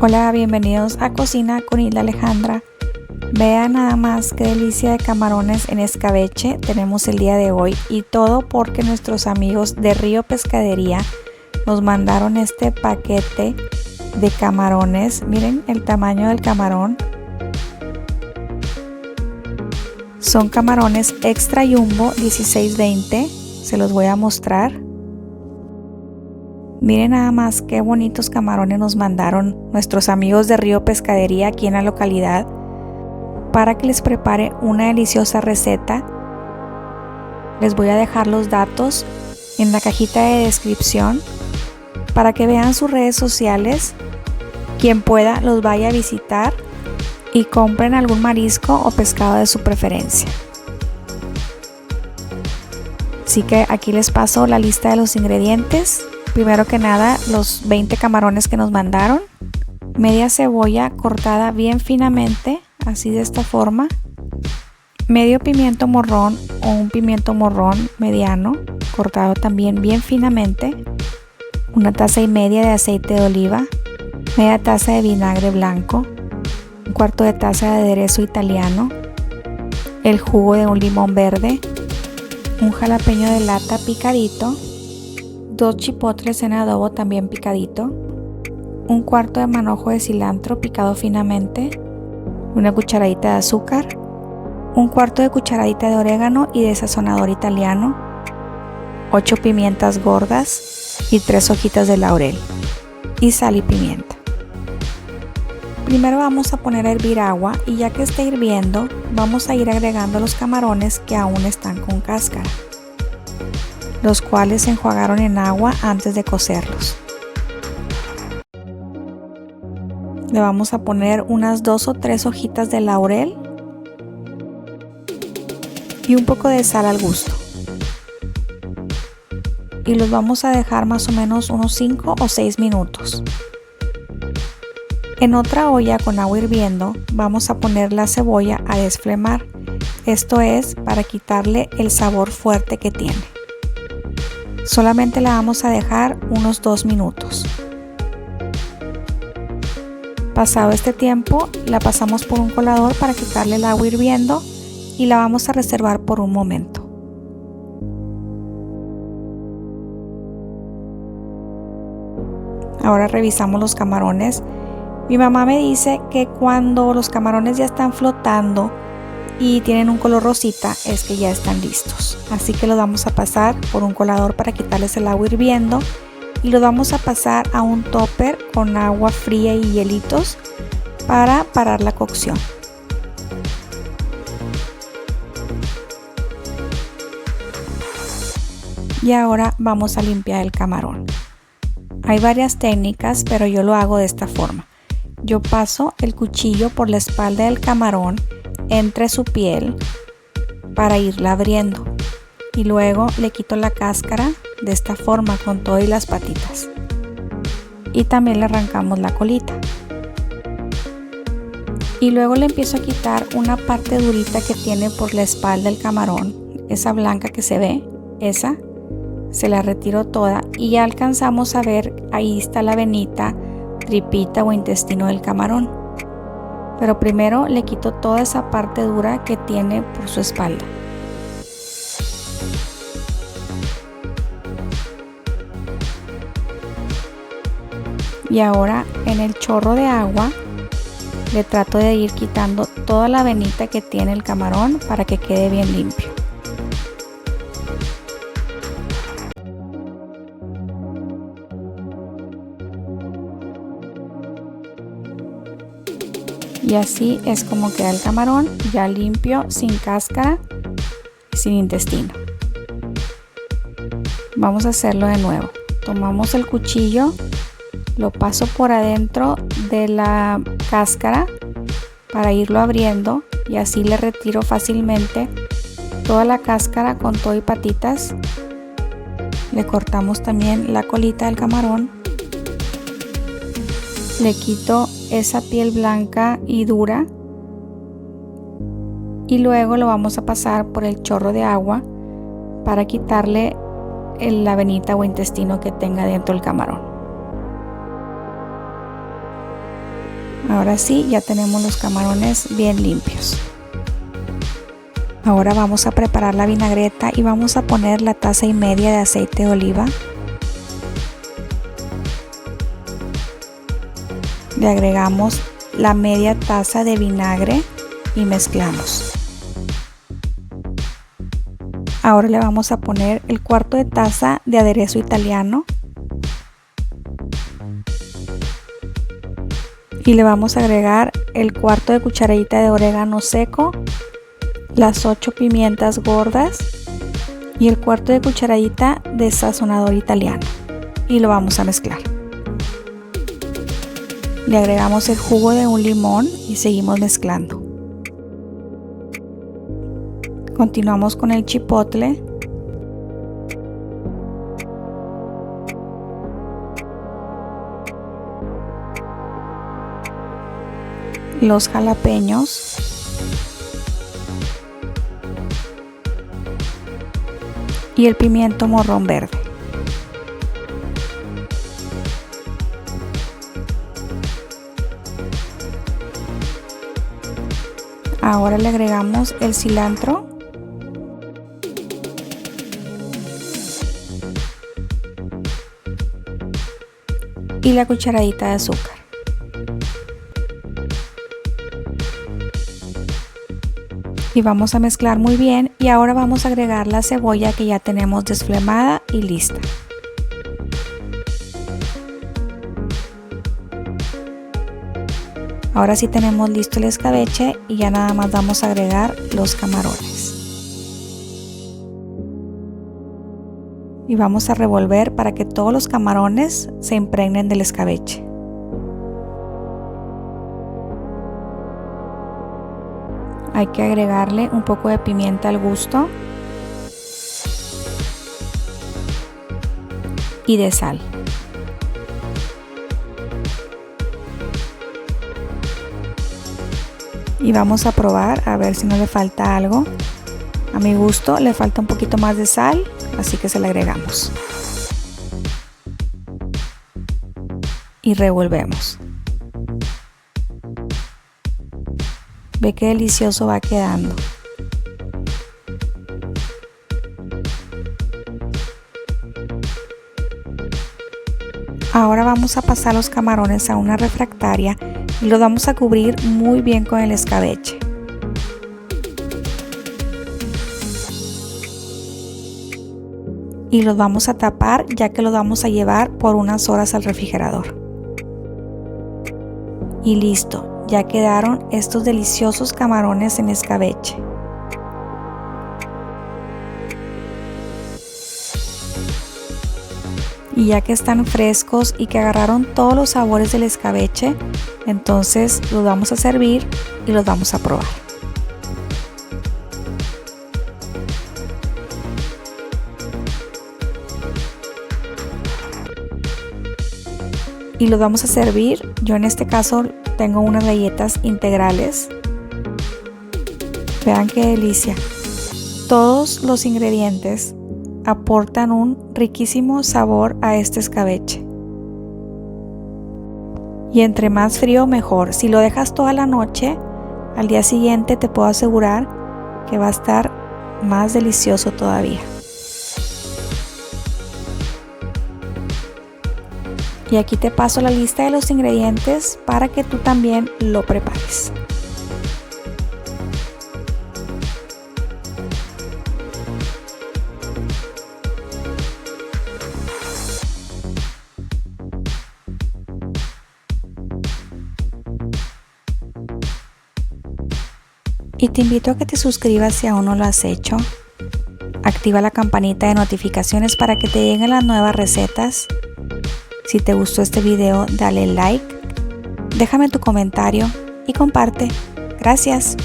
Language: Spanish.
Hola, bienvenidos a Cocina con Hilda Alejandra. Vean nada más qué delicia de camarones en escabeche tenemos el día de hoy, y todo porque nuestros amigos de Río Pescadería nos mandaron este paquete de camarones. Miren el tamaño del camarón. Son camarones extra jumbo 16-20. Se los voy a mostrar. Miren nada más qué bonitos camarones nos mandaron nuestros amigos de Río Pescadería aquí en la localidad para que les prepare una deliciosa receta. Les voy a dejar los datos en la cajita de descripción para que vean sus redes sociales. Quien pueda los vaya a visitar y compren algún marisco o pescado de su preferencia. Así que aquí les paso la lista de los ingredientes. Primero que nada, los 20 camarones que nos mandaron, media cebolla cortada bien finamente, así de esta forma, medio pimiento morrón o un pimiento morrón mediano, cortado también bien finamente, una taza y media de aceite de oliva, media taza de vinagre blanco, un cuarto de taza de aderezo italiano, el jugo de un limón verde, un jalapeño de lata picadito, 2 chipotles en adobo también picadito, un cuarto de manojo de cilantro picado finamente, una cucharadita de azúcar, un cuarto de cucharadita de orégano y de sazonador italiano, 8 pimientas gordas y 3 hojitas de laurel, y sal y pimienta. Primero vamos a poner a hervir agua, y ya que esté hirviendo vamos a ir agregando los camarones que aún están con cáscara, los cuales se enjuagaron en agua antes de cocerlos. Le vamos a poner unas 2 o 3 hojitas de laurel y un poco de sal al gusto. Y los vamos a dejar más o menos unos 5 o 6 minutos. En otra olla con agua hirviendo vamos a poner la cebolla a desflemar. Esto es para quitarle el sabor fuerte que tiene. Solamente la vamos a dejar unos 2 minutos. Pasado este tiempo, la pasamos por un colador para quitarle el agua hirviendo y la vamos a reservar por un momento. Ahora revisamos los camarones. Mi mamá me dice que cuando los camarones ya están flotando y tienen un color rosita es que ya están listos, así que los vamos a pasar por un colador para quitarles el agua hirviendo y los vamos a pasar a un topper con agua fría y hielitos para parar la cocción. Y ahora vamos a limpiar el camarón. Hay varias técnicas, pero yo lo hago de esta forma. Yo paso el cuchillo por la espalda del camarón entre su piel para irla abriendo, y luego le quito la cáscara de esta forma con todo y las patitas, y también le arrancamos la colita, y luego le empiezo a quitar una parte durita que tiene por la espalda del camarón, esa blanca que se ve, esa se la retiro toda, y ya alcanzamos a ver, ahí está la venita, tripita o intestino del camarón. Pero primero le quito toda esa parte dura que tiene por su espalda. Y ahora en el chorro de agua le trato de ir quitando toda la venita que tiene el camarón para que quede bien limpio. Y así es como queda el camarón, ya limpio, sin cáscara y sin intestino. Vamos a hacerlo de nuevo. Tomamos el cuchillo, lo paso por adentro de la cáscara para irlo abriendo, y así le retiro fácilmente toda la cáscara con todo y patitas. Le cortamos también la colita del camarón. Le quito esa piel blanca y dura, y luego lo vamos a pasar por el chorro de agua para quitarle la venita o intestino que tenga dentro del camarón. Ahora sí, ya tenemos los camarones bien limpios. Ahora vamos a preparar la vinagreta y vamos a poner la taza y media de aceite de oliva. Le agregamos la media taza de vinagre y mezclamos. Ahora le vamos a poner el cuarto de taza de aderezo italiano y le vamos a agregar el cuarto de cucharadita de orégano seco, las 8 pimientas gordas y el cuarto de cucharadita de sazonador italiano y lo vamos a mezclar. Le agregamos el jugo de un limón y seguimos mezclando. Continuamos con el chipotle. Los jalapeños. Y el pimiento morrón verde. Ahora le agregamos el cilantro y la cucharadita de azúcar. Y vamos a mezclar muy bien y ahora vamos a agregar la cebolla que ya tenemos desflemada y lista. Ahora sí tenemos listo el escabeche y ya nada más vamos a agregar los camarones. Y vamos a revolver para que todos los camarones se impregnen del escabeche. Hay que agregarle un poco de pimienta al gusto y de sal. Y vamos a probar a ver si no le falta algo. A mi gusto le falta un poquito más de sal, así que se le agregamos. Y revolvemos. Ve qué delicioso va quedando. Ahora vamos a pasar los camarones a una refractaria y los vamos a cubrir muy bien con el escabeche. Y los vamos a tapar ya que los vamos a llevar por unas horas al refrigerador. Y listo. Ya quedaron estos deliciosos camarones en escabeche. Y ya que están frescos y que agarraron todos los sabores del escabeche, entonces los vamos a servir y los vamos a probar. Y los vamos a servir. Yo en este caso tengo unas galletas integrales. Vean qué delicia. Todos los ingredientes aportan un riquísimo sabor a este escabeche. Y entre más frío mejor. Si lo dejas toda la noche, al día siguiente te puedo asegurar que va a estar más delicioso todavía. Y aquí te paso la lista de los ingredientes para que tú también lo prepares. Y te invito a que te suscribas si aún no lo has hecho. Activa la campanita de notificaciones para que te lleguen las nuevas recetas. Si te gustó este video, dale like, déjame tu comentario y comparte. Gracias.